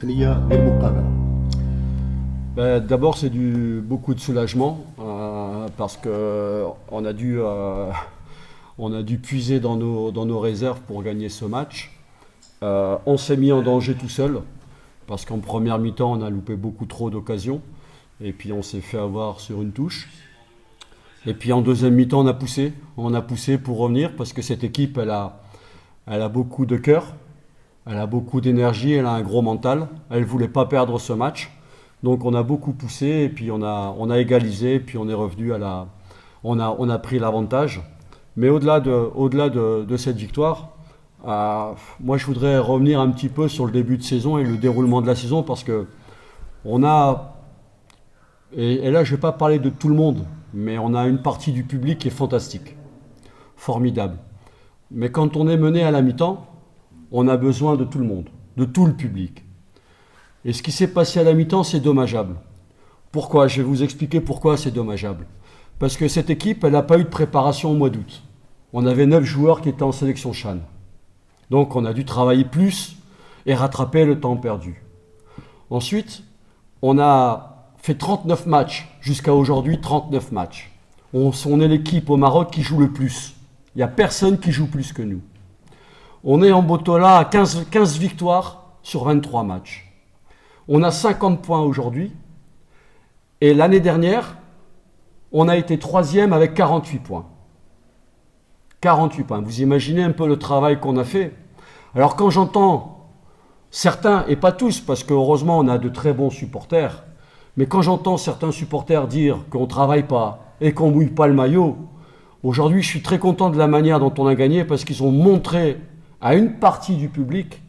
التقنيه للمقابله؟ D'abord, c'est beaucoup de soulagement parce que on a dû puiser dans nos réserves pour gagner ce match. On s'est mis en danger tout seul parce qu'en première mi-temps, on a loupé beaucoup trop d'occasions et puis on s'est fait avoir sur une touche. Et puis en deuxième mi-temps, on a poussé pour revenir parce que cette équipe, elle a beaucoup de cœur, elle a beaucoup d'énergie, elle a un gros mental. Elle ne voulait pas perdre ce match. Donc on a beaucoup poussé et puis on a égalisé et puis on est revenu on a pris l'avantage. Mais au-delà de cette victoire, moi je voudrais revenir un petit peu sur le début de saison et le déroulement de la saison parce que on a, et là je ne vais pas parler de tout le monde, mais on a une partie du public qui est fantastique, formidable. Mais quand on est mené à la mi-temps, on a besoin de tout le monde, de tout le public. Et ce qui s'est passé à la mi-temps, c'est dommageable. Pourquoi? Je vais vous expliquer pourquoi c'est dommageable. Parce que cette équipe, elle n'a pas eu de préparation au mois d'août. On avait 9 joueurs qui étaient en sélection CHAN. Donc on a dû travailler plus et rattraper le temps perdu. Ensuite, on a fait 39 matchs. Jusqu'à aujourd'hui, 39 matchs. On est l'équipe au Maroc qui joue le plus. Il n'y a personne qui joue plus que nous. On est en Botola à 15 victoires sur 23 matchs. On a 50 points aujourd'hui. Et l'année dernière, on a été 3e avec 48 points. 48 points. Vous imaginez un peu le travail qu'on a fait. Alors quand j'entends certains, et pas tous, parce que heureusement on a de très bons supporters, mais quand j'entends certains supporters dire qu'on ne travaille pas et qu'on ne mouille pas le maillot, aujourd'hui je suis très content de la manière dont on a gagné parce qu'ils ont montré à une partie du public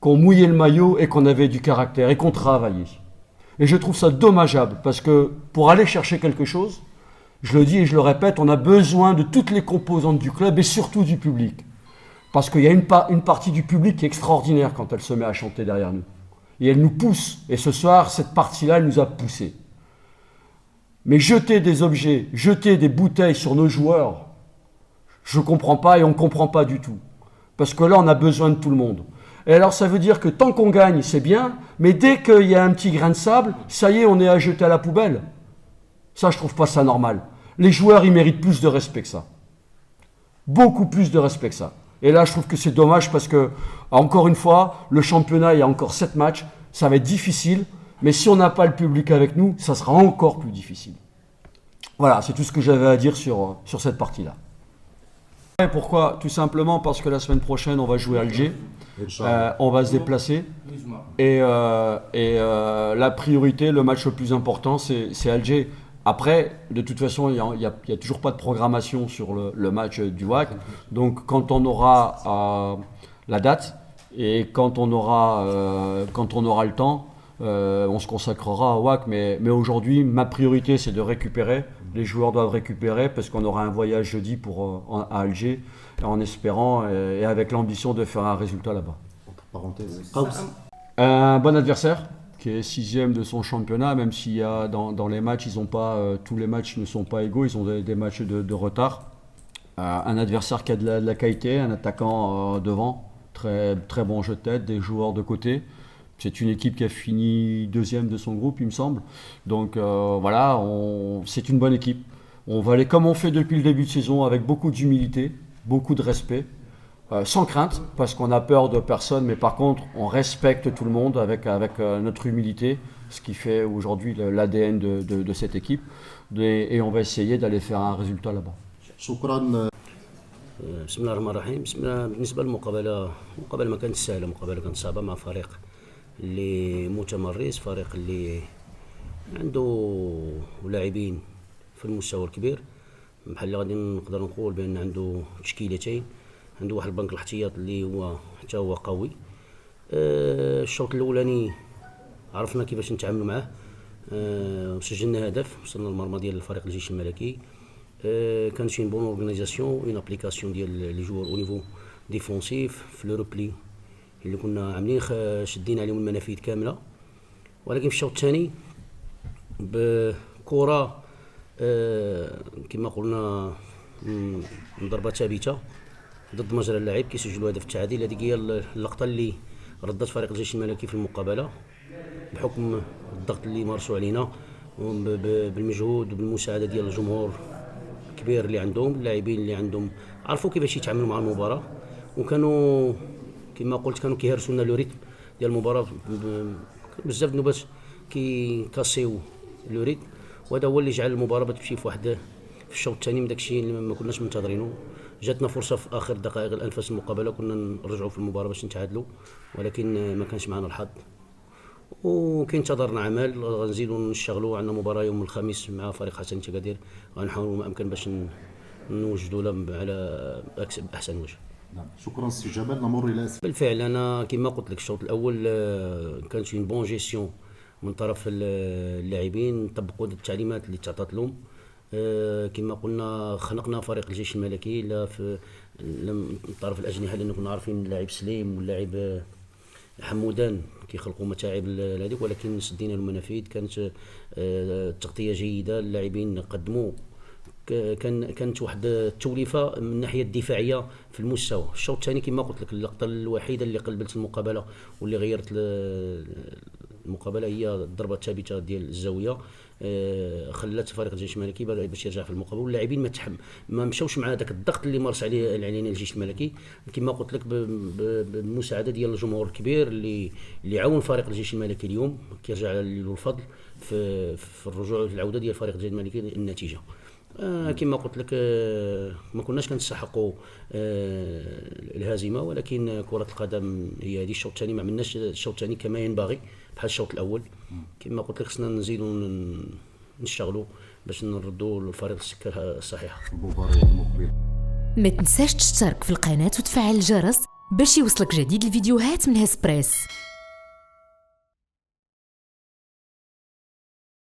qu'on mouillait le maillot et qu'on avait du caractère et qu'on travaillait. Et je trouve ça dommageable parce que pour aller chercher quelque chose, je le dis et je le répète, on a besoin de toutes les composantes du club et surtout du public. Parce qu'il y a une partie du public qui est extraordinaire quand elle se met à chanter derrière nous. Et elle nous pousse. Et ce soir, cette partie-là, elle nous a poussés. Mais jeter des objets, jeter des bouteilles sur nos joueurs, je ne comprends pas et on ne comprend pas du tout. Parce que là, on a besoin de tout le monde. Et alors, ça veut dire que tant qu'on gagne, c'est bien, mais dès qu'il y a un petit grain de sable, ça y est, on est à jeter à la poubelle. Ça, je ne trouve pas ça normal. Les joueurs, ils méritent plus de respect que ça. Beaucoup plus de respect que ça. Et là, je trouve que c'est dommage parce que, encore une fois, le championnat, il y a encore 7 matchs, ça va être difficile, mais si on n'a pas le public avec nous, ça sera encore plus difficile. Voilà, c'est tout ce que j'avais à dire sur cette partie-là. Et pourquoi? Tout simplement parce que la semaine prochaine, on va jouer à Alger. On va se déplacer. Et la priorité, le match le plus important, c'est Alger. Après, de toute façon, il n'y a toujours pas de programmation sur le match du WAC. Donc, quand on aura la date et quand on aura le temps, on se consacrera au WAC. Mais aujourd'hui, ma priorité, c'est de récupérer. Les joueurs doivent récupérer parce qu'on aura un voyage jeudi à Alger, en espérant et avec l'ambition de faire un résultat là-bas. Parenthèse. Un bon adversaire qui est 6e de son championnat, même s'il y a dans les matchs, tous les matchs ne sont pas égaux, ils ont des matchs de retard. Un adversaire qui a de la qualité, un attaquant devant, très, très bon jeu de tête, des joueurs de côté. C'est une équipe qui a fini 2e de son groupe, il me semble. Donc voilà, c'est une bonne équipe. On va aller comme on fait depuis le début de saison, avec beaucoup d'humilité, beaucoup de respect. Sans crainte, parce qu'on a peur de personne, mais par contre, on respecte tout le monde avec notre humilité, ce qui fait aujourd'hui l'ADN de cette équipe. Et on va essayer d'aller faire un résultat là-bas. شكرا. بسم الله الرحمن الرحيم. بالنسبة للمقابلة ما كانت سهلة، مقابلة كانت صعبة مع فريق اللي متمرس، فريق اللي عنده لاعبين في المستوى الكبير، بحال اللي غادي نقدر نقول بأن عنده تشكيلتين، عنده واحد البنك الاحتياط اللي هو حتى هو قوي. الشوط الاولاني عرفنا كيفاش نتعاملوا معاه، وسجلنا هدف، وصلنا للمرمى ديال الفريق الجيش الملكي. كانت اون بون اورغانيزاسيون، اون ابليكاسيون ديال لي جوار او نيفو ديفونسيف في لو روبلي اللي كنا عاملين شادين عليهم المنافذ كامله. ولكن في الشوط الثاني بكره كما قلنا ضربه ثابته ضد مجرى اللاعب كيسجلوا هدف التعادل. هذيك هي اللقطه اللي ردت فريق الجيش الملكي في المقابله، بحكم الضغط اللي مارسوا علينا بالمجهود وبالمساعده ديال الجمهور الكبير اللي عندهم. اللاعبين اللي عندهم عرفوا كيفاش يتعاملوا مع المباراه، وكانوا كما قلت كانوا كيهرسوا لنا لو ريتم ديال المباراه. بزاف النوبات كاسيو لو ريتم، وهذا هو اللي جعل المباراه تمشي في واحد في الشوط الثاني من داكشي اللي ما كناش منتظرينه. جاتنا فرصه في اخر دقائق الانفاس المقابله كنا نرجعوا في المباراه باش نتعادلوا، ولكن ما كانش معنا الحظ وكينتظرنا عمل. غنزيدوا نشتغلوا، عندنا مباراه يوم الخميس مع فريق حسن تقادير، غنحاولوا ما امكن باش نوجدوا لهم على احسن وجه. نعم، شكرا سي جمال. نمر الى اسئله. بالفعل انا كما قلت لك الشوط الاول كانت اون بون جيستيون من طرف اللاعبين، طبقوا التعليمات اللي تعطات لهم. كما قلنا خنقنا فريق الجيش الملكي لا في طرف الاجنحه، لان كنا عارفين اللاعب سليم واللاعب حمودان كيخلقوا متاعب لهذيك، ولكن سدينا المنافذ. كانت تغطيه جيده، اللاعبين قدموا. كانت واحد التوليفه من الناحيه الدفاعيه في المستوى. الشوط الثاني كما قلت لك اللقطه الوحيده اللي قلبت المقابله واللي غيرت المقابله هي الضربه الثابته ديال الزاويه، خلات فريق الجيش الملكي باش يرجع في المقابله، واللاعبين ما مشاوش مع ذاك الضغط اللي مارس علينا الجيش الملكي. كما قلت لك بالمساعده ديال الجمهور الكبير اللي عاون فريق الجيش الملكي اليوم، كيرجع له الفضل في الرجوع في العوده ديال فريق الجيش الملكي النتيجه. كما قلت لك ما كناش كنستحقوا الهزيمه، ولكن كره القدم هي هذه. الشوط الثاني ما عملناش الشوط الثاني كما ينبغي بحال الشوط الاول. كما قلت لك خصنا نزيدوا نشتغلوا باش نردوا للفريق السكه الصحيحه. المباراه المقبله. ما تنساش تشترك في القناه وتفعل الجرس باش يوصلك جديد الفيديوهات من هسبريس.